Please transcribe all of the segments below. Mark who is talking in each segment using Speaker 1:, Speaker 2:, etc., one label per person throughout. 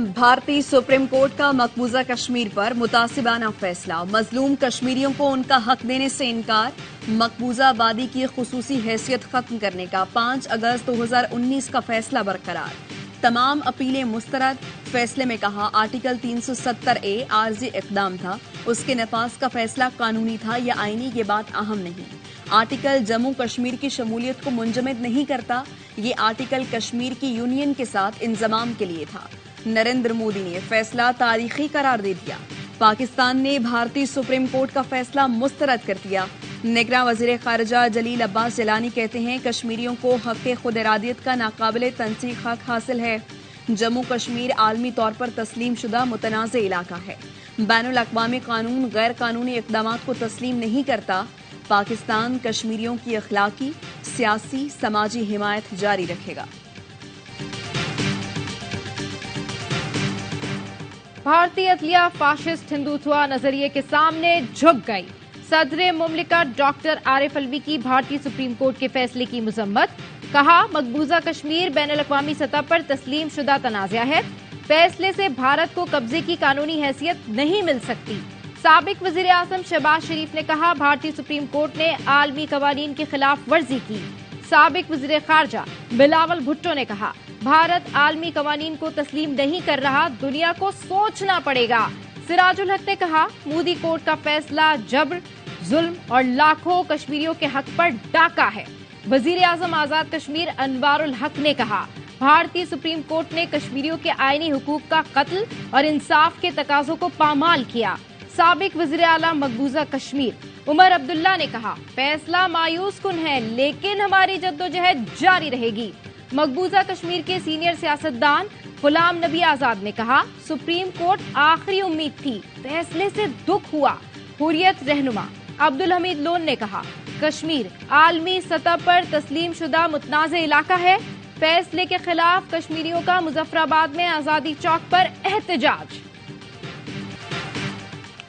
Speaker 1: भारतीय supreme court का मकबूजा कश्मीर पर मुतासिबाना फैसला। मजलूम कश्मीरियों को उनका हक देने से इनकार। मकबूजा आबादी की खुसूसी हैसियत खत्म करने का 5 अगस्त 2019 का फैसला बरकरार। तमाम अपीलें मुस्तरद। फैसले में कहा आर्टिकल 370A आर्जी इक़दाम था, उसके नफाज का फैसला कानूनी था या आईनी, ये बात अहम नहीं। आर्टिकल जम्मू कश्मीर की शमूलियत को मुंजमद नहीं करता, ये आर्टिकल कश्मीर की यूनियन के साथ इंजमाम के लिए था। नरेंद्र मोदी ने फैसला तारीखी करार दे दिया। पाकिस्तान ने भारतीय सुप्रीम कोर्ट का फैसला मुस्तरद कर दिया। निगरां वज़ीर ख़ारिजा जलील अब्बास जिलानी कहते हैं कश्मीरियों को हक़ खुद इरादियत का नाकाबिले तनसीख हक़ हासिल है। जम्मू कश्मीर आलमी तौर पर तस्लीम शुदा मुतनाज़ इलाका है। बैनुल अक़वामी कानून गैर कानूनी इक़दामात को तस्लीम नहीं करता। पाकिस्तान कश्मीरियों की अखलाकी, सियासी, समाजी हिमायत जारी रखेगा।
Speaker 2: भारतीय अदलिया फाशिस्ट हिंदुत्व नजरिए के सामने झुक गई। सदर मुमलिकत डॉक्टर आरिफ अलवी की भारतीय सुप्रीम कोर्ट के फैसले की मजम्मत। कहा मकबूजा कश्मीर बैनुल अक़वामी सतह पर तस्लीम शुदा तनाज़ा है। फैसले से भारत को कब्जे की कानूनी हैसियत नहीं मिल सकती। साबिक वज़ीर आज़म शहबाज शरीफ ने कहा भारतीय सुप्रीम कोर्ट ने आलमी कवानीन की खिलाफ वर्जी की। साबिक वज़ीर ख़ारिजा बिलावल भुट्टो ने कहा भारत आलमी कवानीन को तस्लीम नहीं कर रहा, दुनिया को सोचना पड़ेगा। सिराजुल हक ने कहा मोदी कोर्ट का फैसला जब्र, जुल्म और लाखों कश्मीरियों के हक पर डाका है। वज़ीर आज़म आज़ाद कश्मीर अनवारुल हक ने कहा भारतीय सुप्रीम कोर्ट ने कश्मीरियों के आईनी हुकूक का कत्ल और इंसाफ के तकाजों को पामाल किया। साबिक वज़ीर आला मकबूजा कश्मीर उमर अब्दुल्ला ने कहा फैसला मायूस कुन है, लेकिन हमारी जद्दोजहद जारी रहेगी। मकबूजा कश्मीर के सीनियर सियासतदान गुलाम नबी आजाद ने कहा सुप्रीम कोर्ट आखिरी उम्मीद थी, फैसले से दुख हुआ। हुर्रियत रहनुमा अब्दुल हमीद लोन ने कहा कश्मीर आलमी सतह पर तस्लीम शुदा मुतनाज़ इलाका है। फैसले के खिलाफ कश्मीरियों का मुजफ्फराबाद में आजादी चौक पर एहतजाज।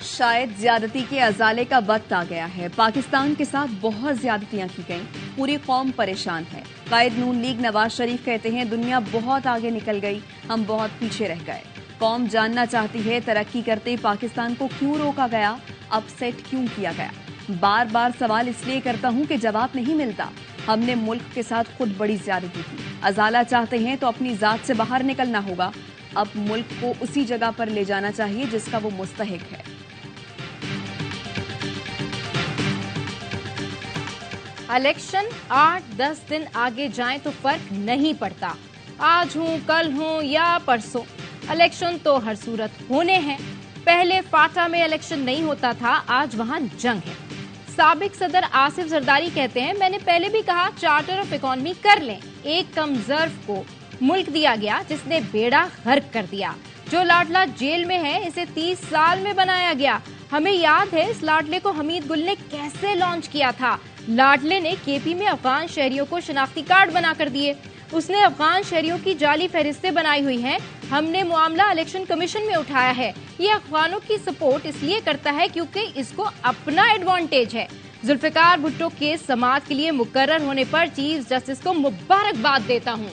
Speaker 1: शायद ज्यादती के अजाले का वक्त आ गया है। पाकिस्तान के साथ बहुत ज्यादतियां की गईं, पूरी कौम परेशान है। कायद नून लीग नवाज शरीफ कहते हैं दुनिया बहुत आगे निकल गई, हम बहुत पीछे रह गए। कौम जानना चाहती है तरक्की करते पाकिस्तान को क्यों रोका गया, अपसेट क्यों किया गया। बार बार सवाल इसलिए करता हूं कि जवाब नहीं मिलता। हमने मुल्क के साथ खुद बड़ी ज्यादती की। अजाला चाहते हैं तो अपनी जात से बाहर निकलना होगा। अब मुल्क को उसी जगह पर ले जाना चाहिए जिसका वो मुस्तहिक है।
Speaker 2: इलेक्शन 8-10 दिन आगे जाएं तो फर्क नहीं पड़ता। आज हूं, कल हूं या परसों, इलेक्शन तो हर सूरत होने हैं। पहले फाटा में इलेक्शन नहीं होता था, आज वहां जंग है। साबिक सदर आसिफ जरदारी कहते हैं मैंने पहले भी कहा चार्टर ऑफ इकोनॉमी कर लें। एक कमजर्व को मुल्क दिया गया जिसने बेड़ा गर्क कर दिया। जो लाडला जेल में है इसे 30 साल में बनाया गया। हमें याद है इस लाडले को हमीद गुल ने कैसे लॉन्च किया था। लाडले ने केपी में अफगान शहरियों को शनाख्ती कार्ड बनाकर दिए। उसने अफगान शहरियों की जाली फहरिस्तें बनाई हुई हैं। हमने मामला इलेक्शन कमीशन में उठाया है। ये अफगानों की सपोर्ट इसलिए करता है क्योंकि इसको अपना एडवांटेज है। जुल्फिकार भुट्टो केस समाअत के लिए मुकर्रर होने पर चीफ जस्टिस को मुबारकबाद देता हूँ।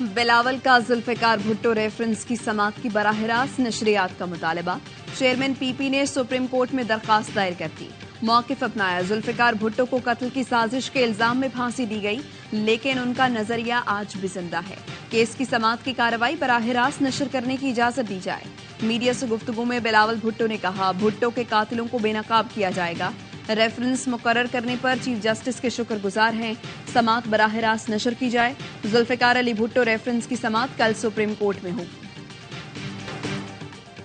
Speaker 1: बिलावल का जुल्फिकार भुट्टो रेफरेंस की समाअत की बराह रास्त नशरियात का मुतालबा। चेयरमैन पीपी ने सुप्रीम कोर्ट में दरखास्त दायर कर दी। मौक़िफ़ अपनाया। जुल्फिकार भुट्टो को कत्ल की साजिश के इल्जाम में फांसी दी गई, लेकिन उनका नजरिया आज भी जिंदा है। केस की समाअत की कार्रवाई बराह रास्त नशर करने की इजाजत दी जाए। मीडिया से गुफ्तगू में बिलावल भुट्टो ने कहा भुट्टो के कातिलों को बेनकाब किया जाएगा। रेफरेंस मुकर्रर करने पर चीफ जस्टिस के शुक्रगुजार हैं। समाअत बराह रास्त नशर की जाए। जुल्फिकार अली भुट्टो रेफरेंस की समाअत कल सुप्रीम कोर्ट में होगी।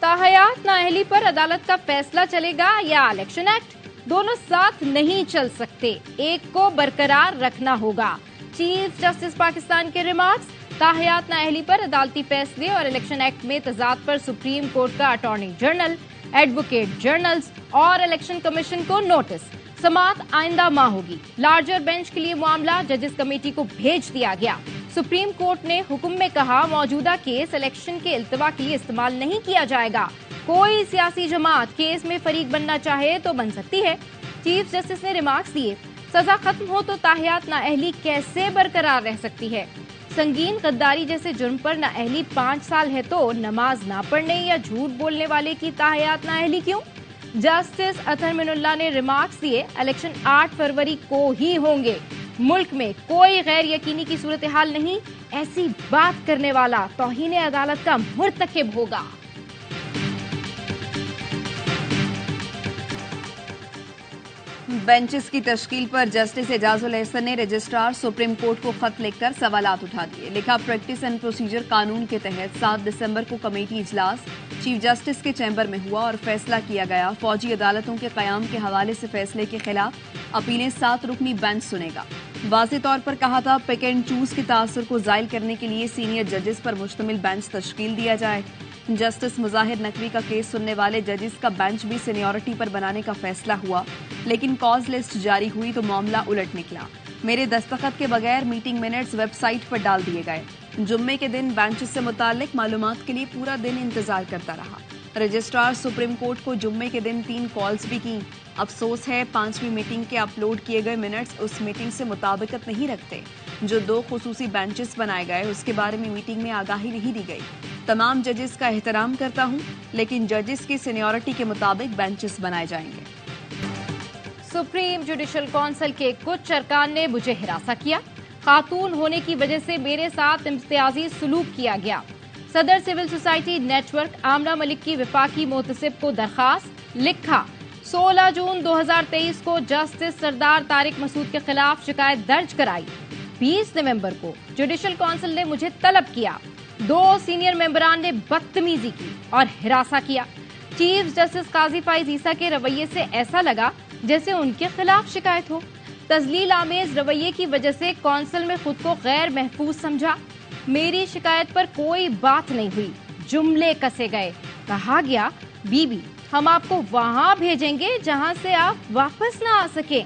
Speaker 2: ताहयात नाअहली पर अदालत का फैसला चलेगा या इलेक्शन एक्ट, दोनों साथ नहीं चल सकते, एक को बरकरार रखना होगा। चीफ जस्टिस पाकिस्तान के रिमार्क्स। ताहयात नाअहली पर अदालती फैसले और इलेक्शन एक्ट में तजाद पर सुप्रीम कोर्ट का अटॉर्नी जनरल, एडवोकेट जनरल्स और इलेक्शन कमीशन को नोटिस। समाअत आइंदा माह होगी। लार्जर बेंच के लिए मामला जजेस कमेटी को भेज दिया गया। सुप्रीम कोर्ट ने हुक्म में कहा मौजूदा केस इलेक्शन के इल्तवा के लिए इस्तेमाल नहीं किया जाएगा। कोई सियासी जमात केस में फरीक बनना चाहे तो बन सकती है। चीफ जस्टिस ने रिमार्क्स दिए सजा खत्म हो तो ताहयात नाअहली कैसे बरकरार रह सकती है। संगीन गद्दारी जैसे जुर्म पर नाअहली 5 साल है तो नमाज ना पढ़ने या झूठ बोलने वाले की ताहयात नाअहली क्यों? जस्टिस अतहर मिनुल्लाह ने रिमार्क्स दिए, इलेक्शन 8 फरवरी को ही होंगे। मुल्क में कोई गैर यकीनी की सूरत हाल नहीं, ऐसी बात करने वाला तौहीन अदालत का मुर्तकिब होगा।
Speaker 1: बेंचेस की तश्कील पर जस्टिस एजाजुल एहसन ने रजिस्ट्रार सुप्रीम कोर्ट को खत लिखकर सवालात उठा दिए। लिखा, प्रैक्टिस एंड प्रोसीजर कानून के तहत 7 दिसंबर को कमेटी इजलास चीफ जस्टिस के चैम्बर में हुआ और फैसला किया गया। फौजी अदालतों के कयाम के हवाले से फैसले के खिलाफ अपीलें 7 रुकनी बेंच सुनेगा। वाज़ेह तौर पर कहा था, पिक एंड चूज के तासुर को ज़ाइल करने के लिए सीनियर जजेस पर मुश्तमिल बेंच तश्कील दिया जाए। जस्टिस मुजाहिर नकवी का केस सुनने वाले जजेस का बेंच भी सीनियरिटी पर बनाने का फैसला हुआ, लेकिन कॉज लिस्ट जारी हुई तो मामला उलट निकला। मेरे दस्तखत के बगैर मीटिंग मिनट्स वेबसाइट पर डाल दिए गए। जुम्मे के दिन बेंच से मुताल्लिक मालूमात के लिए पूरा दिन इंतजार करता रहा। रजिस्ट्रार सुप्रीम कोर्ट को जुम्मे के दिन 3 कॉल्स भी की। अफसोस है 5वीं मीटिंग के अपलोड किए गए मिनट्स उस मीटिंग से मुताबिकत नहीं रखते। जो 2 खुसूसी बेंचेस बनाए गए उसके बारे में मीटिंग में आगाही नहीं दी गई। तमाम जजेस का एहतराम करता हूं, लेकिन जजेस की सीनियरिटी के मुताबिक बेंचेस बनाए जाएंगे।
Speaker 2: सुप्रीम जुडिशल काउंसिल के कुछ अरकान ने मुझे हिरासा किया। खातून होने की वजह से मेरे साथ इम्तियाजी सलूक किया गया। सदर सिविल सोसाइटी नेटवर्क आमना मलिक की विफाकी मोहतसिब को दरखास्त। लिखा, 16 जून 2023 को जस्टिस सरदार तारिक मसूद के खिलाफ शिकायत दर्ज कराई। 20 नवंबर को जुडिशल काउंसिल ने मुझे तलब किया। 2 सीनियर मेंबरान ने बदतमीजी की और हिरासा किया। चीफ जस्टिस काजी फाइज ईसा के रवैये से ऐसा लगा जैसे उनके खिलाफ शिकायत हो। तजलील आमेज रवैये की वजह से काउंसिल में खुद को गैर महफूज समझा। मेरी शिकायत पर कोई बात नहीं हुई, जुमले कसे गए। कहा गया, बीबी हम आपको वहां भेजेंगे जहां से आप वापस ना आ सके।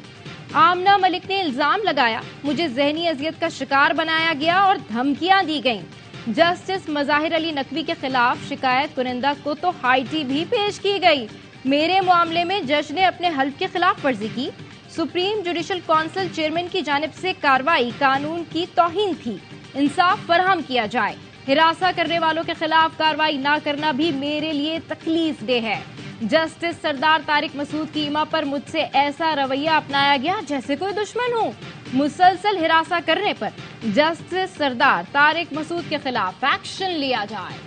Speaker 2: आमना मलिक ने इल्जाम लगाया, मुझे जहनी अजियत का शिकार बनाया गया और धमकियां दी गईं। जस्टिस मज़ाहिर अली नकवी के खिलाफ शिकायत कुनिंदा को तो हाईटी भी पेश की गई। मेरे मामले में जज ने अपने हल्फ के खिलाफ वर्जी की। सुप्रीम जुडिशल काउंसिल चेयरमैन की जानिब से कार्रवाई कानून की तौहीन थी। इंसाफ फराहम किया जाए। हिरासा करने वालों के खिलाफ कार्रवाई न करना भी मेरे लिए तकलीफ दे है। जस्टिस सरदार तारिक मसूद की इमा पर मुझसे ऐसा रवैया अपनाया गया जैसे कोई दुश्मन हो। मुसलसल हिरासा करने पर जस्टिस सरदार तारिक मसूद के खिलाफ एक्शन लिया जाए।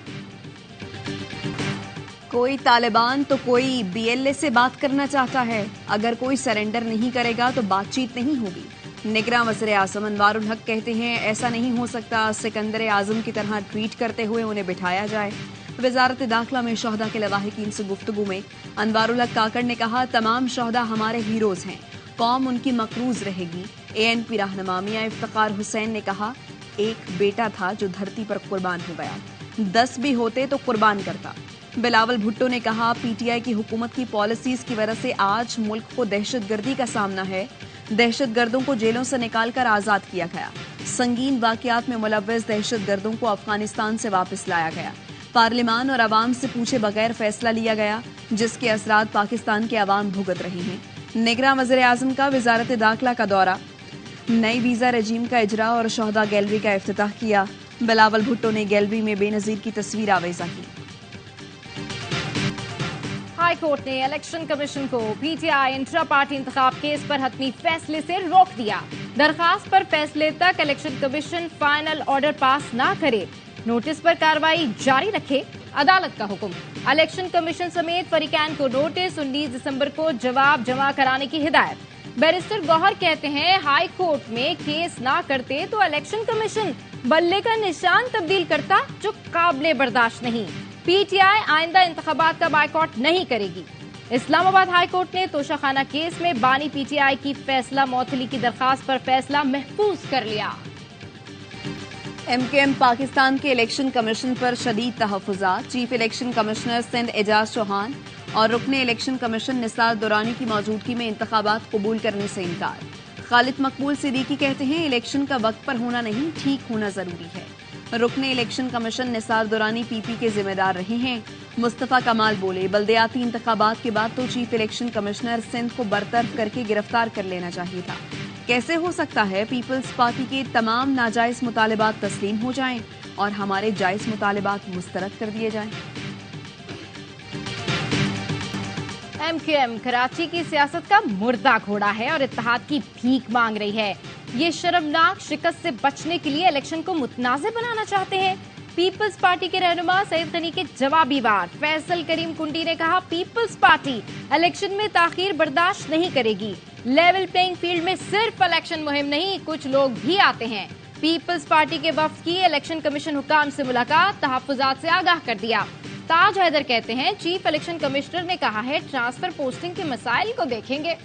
Speaker 1: कोई तालिबान तो कोई BLA से बात करना चाहता है। अगर कोई सरेंडर नहीं करेगा तो बातचीत नहीं होगी। निगरान वज़ीर आज़म अनवारुल हक कहते हैं, ऐसा नहीं हो सकता सिकंदर आज़म की तरह ट्वीट करते हुए उन्हें बिठाया जाए। वज़ारत दाखिला में शोहदा के लवाहिकीन से गुफ्तगू में अनवारुल हक काकड़ ने कहा, तमाम शोहदा हमारे हीरोज हैं, कौम उनकी मकरूज रहेगी। ANP रहनुमा मियां इफ्तिखार हुसैन ने कहा, एक बेटा था जो धरती पर कुर्बान हो गया, 10 भी होते तो कुर्बान करता। बिलावल भुट्टो ने कहा, PTI की हुकूमत की पॉलिसीज की वजह से आज मुल्क को दहशतगर्दी का सामना है। दहशतगर्दों को जेलों से निकालकर आजाद किया गया। संगीन वाकयात में मुलव्वस दहशतगर्दों को अफगानिस्तान से वापस लाया गया। पार्लिमान और अवाम से पूछे बगैर फैसला लिया गया, जिसके असरात पाकिस्तान के अवाम भुगत रहे हैं। निगरान वज़ीर आज़म का वज़ारत दाखिला का दौरा, नई वीजा रजीम का इजरा और शोहदा गैलरी का इफ्तिताह किया। बिलावल भुट्टो ने गैलरी में बेनज़ीर की तस्वीर आवेज़ा की।
Speaker 2: हाई कोर्ट ने इलेक्शन कमीशन को PTI इंट्रा पार्टी इंतखाब केस पर हतमी फैसले से रोक दिया। दरखास्त पर फैसले तक election commission final order pass ना करे, नोटिस पर कार्रवाई जारी रखे, अदालत का हुक्म। इलेक्शन कमीशन समेत फरीकैन को नोटिस, 19 दिसंबर को जवाब जमा कराने की हिदायत। बैरिस्टर गौहर कहते हैं, हाई कोर्ट में केस ना करते तो इलेक्शन कमीशन बल्ले का निशान तब्दील करता, जो काबिले बर्दाश्त नहीं। PTI आइंदा इंतखाबात का बायकॉट नहीं करेगी। इस्लामाबाद हाई कोर्ट ने तोशाखाना केस में बानी PTI की फैसला मौतली की दरखास्त पर फैसला महफूज कर लिया।
Speaker 1: MKM पाकिस्तान के इलेक्शन कमीशन पर शदीद तहफ़्फ़ुज़ात। Chief election commissioner Sindh Ejaz Chauhan और रुकन इलेक्शन कमीशन निसार दुरानी की मौजूदगी में इंतखाबात कबूल करने से इनकार। खालिद मकबूल सिद्दीकी कहते हैं, इलेक्शन का वक्त पर होना नहीं, ठीक होना जरूरी है। रुकन election commission Nisar Durrani PP के जिम्मेदार रहे हैं। मुस्तफा कमाल बोले, बल्दियाती इंतखाबात के बाद तो चीफ इलेक्शन कमिश्नर सिंध को बरतरफ करके गिरफ्तार कर लेना चाहिए था। कैसे हो सकता है पीपल्स पार्टी के तमाम नाजायज मुतालिबात तस्लीम हो जाएं और हमारे जायज मुतालिबात मुस्तरद कर दिए जाएं?
Speaker 2: MQM कराची की सियासत का मुर्दा घोड़ा है और इत्तेहाद की भीख मांग रही है। ये शर्मनाक शिकस्त से बचने के लिए इलेक्शन को मुतनाज़े बनाना चाहते हैं। पीपल्स पार्टी के रहनुमा सईद गनी के जवाबी वार फैसल करीम कुंडी ने कहा, पीपल्स पार्टी इलेक्शन में ताखीर बर्दाश्त नहीं करेगी। लेवल प्लेइंग फील्ड में सिर्फ इलेक्शन मुहिम नहीं, कुछ लोग भी आते हैं। पीपल्स पार्टी के वफ्द की इलेक्शन कमीशन हुकाम से मुलाकात, तहफ्फुजात से आगाह कर दिया। ताज हैदर कहते हैं, चीफ इलेक्शन कमिश्नर ने कहा है ट्रांसफर पोस्टिंग के मसाइल को देखेंगे।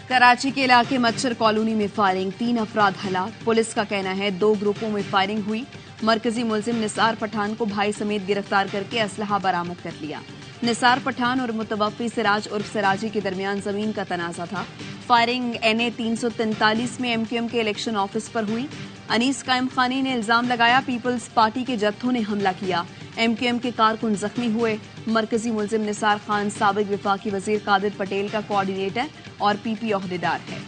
Speaker 1: कराची के इलाके मच्छर कॉलोनी में फायरिंग, 3 अफराद हलाक। पुलिस का कहना है 2 ग्रुपों में फायरिंग हुई। मरकजी मुलजिम निसार पठान को भाई समेत गिरफ्तार करके असलहा बरामद कर लिया। निसार पठान और मुतवफ़ी सिराज उर्फ सिराजी के दरमियान जमीन का तनाज़ा था। फायरिंग NA 343 में MQM के इलेक्शन ऑफिस पर हुई। अनीस कायम खानी ने इल्जाम लगाया पीपल्स पार्टी के जत्थों ने हमला किया। MQM के कारकुन जख्मी हुए। मरकजी मुलजिम निसार खान साबिक विफाकी वजीर कादिर पटेल का कोऑर्डिनेटर और PP ओहदेदार है।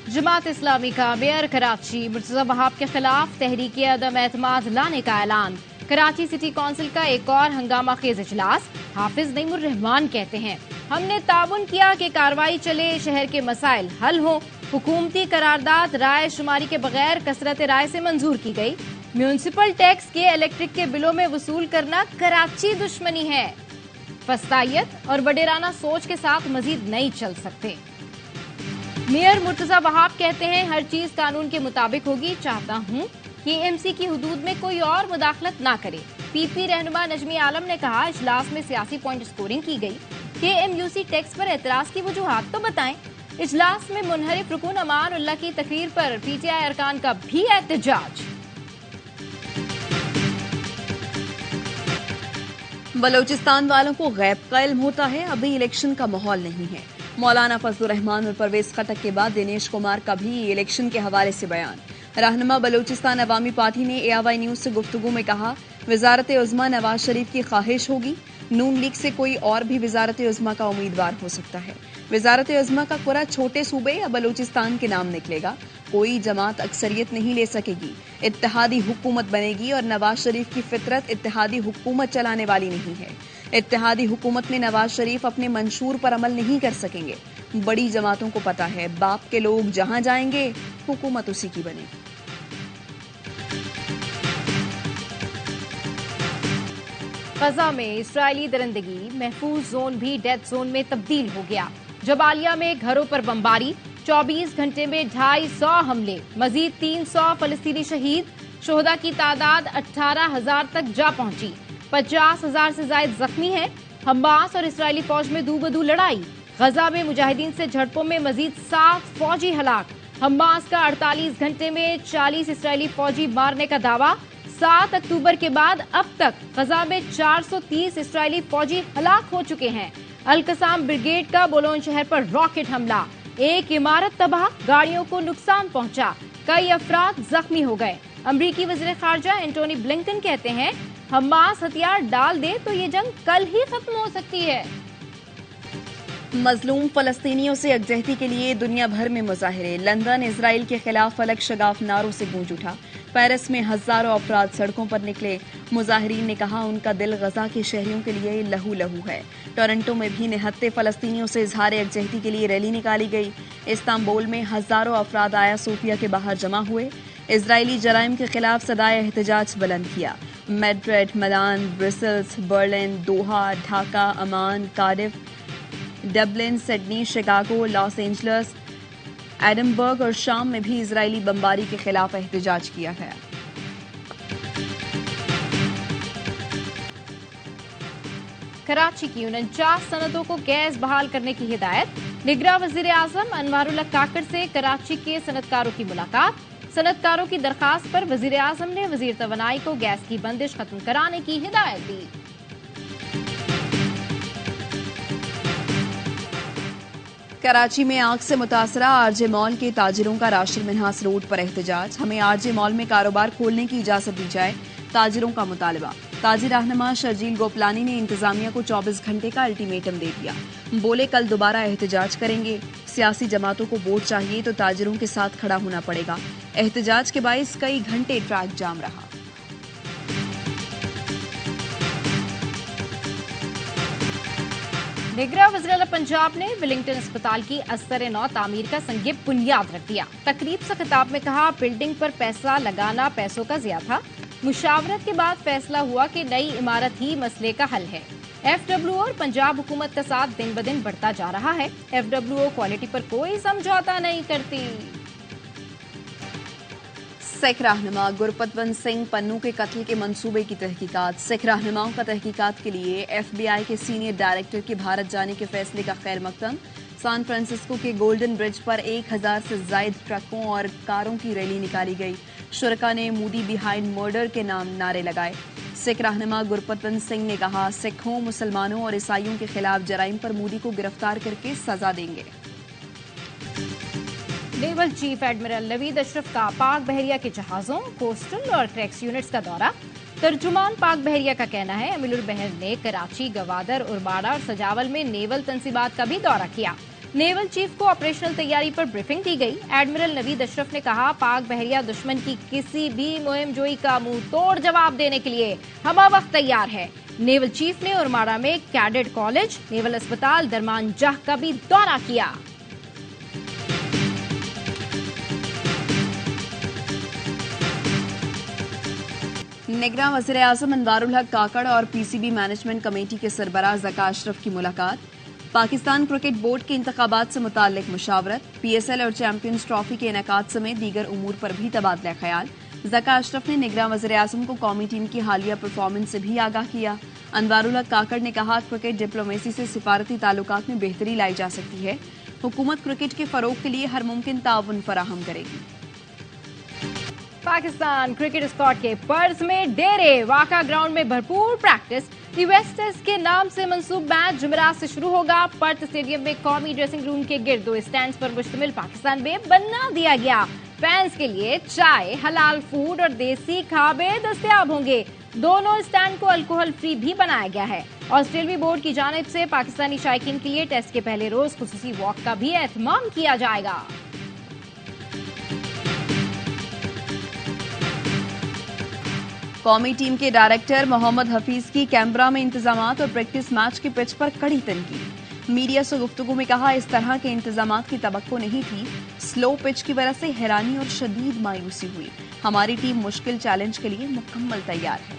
Speaker 2: जमात इस्लामी का मेयर कराची मुर्तज़ा वहाब के खिलाफ तहरीक अदम एतमाद लाने का ऐलान। कराची सिटी काउंसिल का एक और हंगामा खेज इजलास। हाफिज नईमुर रहमान कहते हैं, हमने ताउन किया कि कार्रवाई चले, शहर के मसाइल हल हों। हुकूमती करारदाद राय शुमारी के बगैर कसरत राय से मंजूर की गई। म्यूनिसिपल टैक्स के इलेक्ट्रिक के बिलों में वसूल करना कराची दुश्मनी है। फस्तायत और वडेराना सोच के साथ मजीद नहीं चल सकते। मेयर मुर्तज़ा वहाब कहते हैं, हर चीज कानून के मुताबिक होगी। चाहता हूं कि MC की हुदूद में कोई और मुदाखलत ना करे। PP रहनुमा नजमी आलम ने कहा, इजलास में सियासी पॉइंट स्कोरिंग की गई। KMUC टैक्स पर एतराज की वजूहात तो बताएं। इजलास में मुनहरिफ रुकून अमान उल्लाह की तकरीर पर PTI अरकान का भी एहतजाज।
Speaker 1: बलोचिस्तान वालों को गैब का इल्म होता है, अभी इलेक्शन का माहौल नहीं है। मौलाना फजलुर रहमान और परवेज खटक के बाद दिनेश कुमार का भी इलेक्शन के हवाले से बयान। रहनुमा बलोचिस्तान अवामी पार्टी ने AIY न्यूज से गुफ्तगू में कहा, वजारत उज़्मा नवाज शरीफ की ख्वाहिश होगी। नून लीग से कोई और भी वजारत उज़्मा का उम्मीदवार हो सकता है। वजारत उज़्मा का कुरा छोटे सूबे या बलोचिस्तान के नाम निकलेगा। कोई जमात अक्सरियत नहीं ले सकेगी। इत्तेहादी हुकूमत बनेगी और नवाज शरीफ की फितरत इत्तेहादी हुकूमत चलाने वाली नहीं है। इत्तेहादी हुकूमत में नवाज शरीफ अपने मंशूर पर अमल नहीं कर सकेंगे। बड़ी जमातों को पता है, बाप के लोग जहां जाएंगे हुकूमत उसी की बनेगी।
Speaker 2: गजा में इस्राएली दरिंदगी, महफूज जोन भी डेथ जोन में तब्दील हो गया। जबालिया में घरों पर बमबारी, 24 घंटे में 250 हमले, मजीद 300 फलस्तीनी शहीद। शोहदा की तादाद 18,000 तक जा पहुंची। 50,000 से ज्यादा जख्मी हैं। हमास और इस्राएली फौज में दू बदू लड़ाई। गजा में मुजाहिदीन से झड़पों में मजीद 7 फौजी हलाक। हमास का 48 घंटे में 40 इस्राएली फौजी मारने का दावा। 7 अक्टूबर के बाद अब तक गजा में 430 इस्राएली फौजी हलाक हो चुके हैं। अल-कसाम ब्रिगेड का बोलोन शहर पर रॉकेट हमला, एक इमारत तबाह, गाड़ियों को नुकसान पहुंचा, कई अफराद जख्मी हो गए। अमरीकी वज़ीर ख़ारजा एंटोनी ब्लिंकन कहते हैं, हमास हथियार डाल दे तो ये जंग कल ही खत्म हो सकती है।
Speaker 1: मजलूम फलस्तीनियों से यकजहती के लिए दुनिया भर में मुजाहिरे। लंदन इजराइल के खिलाफ अलग शगाफ नारों से गूंज उठा। पेरिस में हजारों अफराद सड़कों पर निकले। मुजाहिरीन ने कहा, उनका दिल गजा के शहरियों के लिए लहू लहू है। टोरंटो में भी निहत्ते फलस्तीनियों से इजहार यकजहती के लिए रैली निकाली गई। इस्तांबुल में हजारों अफराद आया सोफिया के बाहर जमा हुए। इजरायली जराइम के खिलाफ सदाए एहतजाज बुलंद किया। Madrid, Milan, Brussels, Berlin, Doha, Dhaka, Amman, Cardiff, Dublin, Sydney, Chicago, Los Angeles, Edinburgh और शाम में भी इजरायली बमबारी के खिलाफ एहतजाज किया गया।
Speaker 2: कराची की 49 सनतों को गैस बहाल करने की हिदायत। निगरां वजीर आजम अनवारुल्लाह काकड़ से कराची के सनतकारों की मुलाकात। सनतकारों की दरखास्त पर वजीर आजम ने वजीर तवानाई को गैस की बंदिश खत्म कराने की हिदायत दी।
Speaker 1: कराची में आग से मुतासरा आरजे मॉल के ताजिरों का राशिद मिन्हास रोड पर एहतजाज। हमें आरजे मॉल में कारोबार खोलने की इजाजत दी जाए। ताजिरों का मुतालबा। ताजी रहनुमा शर्जील गोपलानी ने इंतजामिया को 24 घंटे का अल्टीमेटम दे दिया। बोले कल दोबारा एहतजाज करेंगे। सियासी जमातों को वोट चाहिए तो ताजिरों के साथ खड़ा होना पड़ेगा। एहतजाज के बाइस कई घंटे ट्रैक जाम रहा।
Speaker 2: निगरान वज़ीर पंजाब ने विलिंगटन अस्पताल की अस्तर-ए-नौ तामीर का संग बुनियाद रख दिया। तकरीब से खिताब में कहा, बिल्डिंग पर पैसा लगाना पैसों का ज़िया था। मुशावरत के बाद फैसला हुआ कि नई इमारत ही मसले का हल है। FWO और पंजाब हुकूमत का साथ दिन ब दिन बढ़ता जा रहा है। FWO क्वालिटी पर कोई समझौता नहीं करती।
Speaker 1: सिख रहनुमा गुरपतवंत सिंह पन्नू के कत्ल के मंसूबे की तहकीकात। सिख रहनुमाओं का तहकीकात के लिए FBI के सीनियर डायरेक्टर के भारत जाने के फैसले का खैर मकदम। सैन फ्रांसिस्को के गोल्डन ब्रिज पर 1000 से जायद ट्रकों और कारों की रैली निकाली गई। शुरका ने मोदी बिहाइंड मर्डर के नाम नारे लगाए। सिख रहनुमा गुरपतवंत सिंह ने कहा, सिखों, मुसलमानों और ईसाइयों के खिलाफ जराइम पर मोदी को गिरफ्तार करके सजा देंगे।
Speaker 2: Naval chief admiral Naveed Ashraf का पाक बहरिया के जहाजों, कोस्टल और ट्रैक्स यूनिट्स का दौरा। तर्जुमान पाक बहरिया का कहना है, अमीरुल बहर ने कराची, गवादर, उरबाड़ा और सजावल में नेवल तंसीबात का भी दौरा किया। नेवल चीफ को ऑपरेशनल तैयारी पर ब्रीफिंग दी गई। एडमिरल नवीद अशरफ ने कहा, पाक बहरिया दुश्मन की किसी भी मुहिम जोई का मुंह तोड़ जवाब देने के लिए हमा वक्त तैयार है। नेवल चीफ ने उरमाड़ा में कैडेट कॉलेज, नेवल अस्पताल, दरमान जह का भी दौरा किया।
Speaker 1: निगरान वज़ीर आज़म अनवारुल हक काकड़ और PCB मैनेजमेंट कमेटी के सरबराह ज़का अशरफ की मुलाकात। पाकिस्तान क्रिकेट बोर्ड के इंतखाबात से मुताल्लिक मुशावरत। PSL और चैंपियंस ट्रॉफी के इनेकाद समेत दीगर उमूर पर भी तबादला ख्याल। ज़का अशरफ ने निगरान वज़ीर आज़म को कौमी टीम की हालिया परफॉर्मेंस से भी आगाह किया। अनवारुल हक काकड़ ने कहा, क्रिकेट डिप्लोमेसी से सिफारती ताल्लुकात में बेहतरी लाई जा सकती है। हुकूमत क्रिकेट के फरोग के लिए हर मुमकिन ताउन फराहम करेगी।
Speaker 2: पाकिस्तान क्रिकेट स्क्वाड के पर्स में डेरे, वाका ग्राउंड में भरपूर प्रैक्टिस। दी वेस्टर्स के नाम से मंसूब मैच जुमेरात से शुरू होगा। पर्थ स्टेडियम में कौमी ड्रेसिंग रूम के गिर्द 2 स्टैंड्स पर मुश्तमिल पाकिस्तान में बना दिया गया। फैंस के लिए चाय, हलाल फूड और देसी खाबे दस्तयाब होंगे। दोनों स्टैंड को अल्कोहल फ्री भी बनाया गया है। ऑस्ट्रेलियाई बोर्ड की जानिब से पाकिस्तानी शायकीन के लिए टेस्ट के पहले रोज खुसूसी वॉक का भी एहतमाम किया जाएगा।
Speaker 1: कौमी टीम के डायरेक्टर मोहम्मद हफीज की कैनबरा में इंतजामात और प्रैक्टिस मैच की पिच पर कड़ी तनकीद। मीडिया से गुफ्तगू में कहा, इस तरह के इंतजामात की तवक्को नहीं थी। स्लो पिच की वजह से हैरानी और शदीद मायूसी हुई। हमारी टीम मुश्किल चैलेंज के लिए मुकम्मल तैयार है।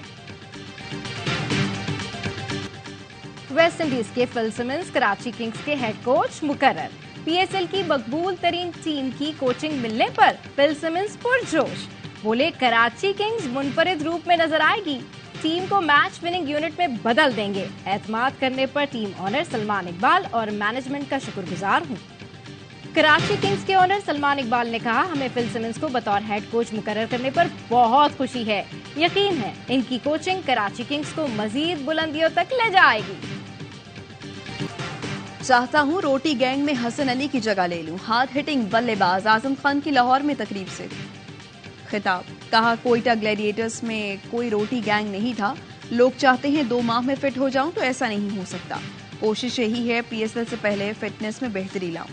Speaker 2: वेस्ट इंडीज के फिल सिमंस कराची किंग्स के हेड कोच मुकर्रर। PSL की मकबूल तरीन टीम की कोचिंग मिलने पर फिल सिमंस पुरजोश। बोले, कराची किंग्स मुनफरिद रूप में नजर आएगी। टीम को मैच विनिंग यूनिट में बदल देंगे। एतमाद करने पर टीम ऑनर सलमान इकबाल और मैनेजमेंट का शुक्रगुजार हूँ। कराची किंग्स के ऑनर सलमान इकबाल ने कहा, हमें फिल सिमंस को बतौर हेड कोच मुकर्रर करने पर बहुत खुशी है। यकीन है इनकी कोचिंग कराची किंग्स को मजीद बुलंदियों तक ले जाएगी।
Speaker 1: चाहता हूँ रोटी गैंग में हसन अली की जगह ले लूं। हार्ड हिटिंग बल्लेबाज आजम खान की लाहौर में तकरीब से खिताब। कहा, कोयटा ग्लैडिएटर्स में कोई रोटी गैंग नहीं था। लोग चाहते हैं 2 माह में फिट हो जाऊं, तो ऐसा नहीं हो सकता। कोशिश यही है PSL से पहले फिटनेस में बेहतरी लाऊं।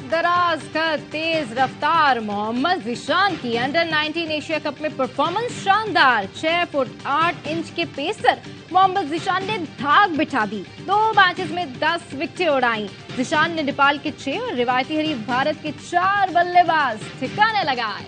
Speaker 2: दराज का तेज रफ्तार मोहम्मद जिशान की अंडर 19 एशिया कप में परफॉर्मेंस शानदार। 6 फुट 8 इंच के पेसर मोहम्मद जिशान ने धाक बिठा दी। 2 मैचेस में 10 विकेटें उड़ाई। जिशान ने नेपाल के 6 और रिवायती हरीफ भारत के 4 बल्लेबाज ठिकाने लगाए।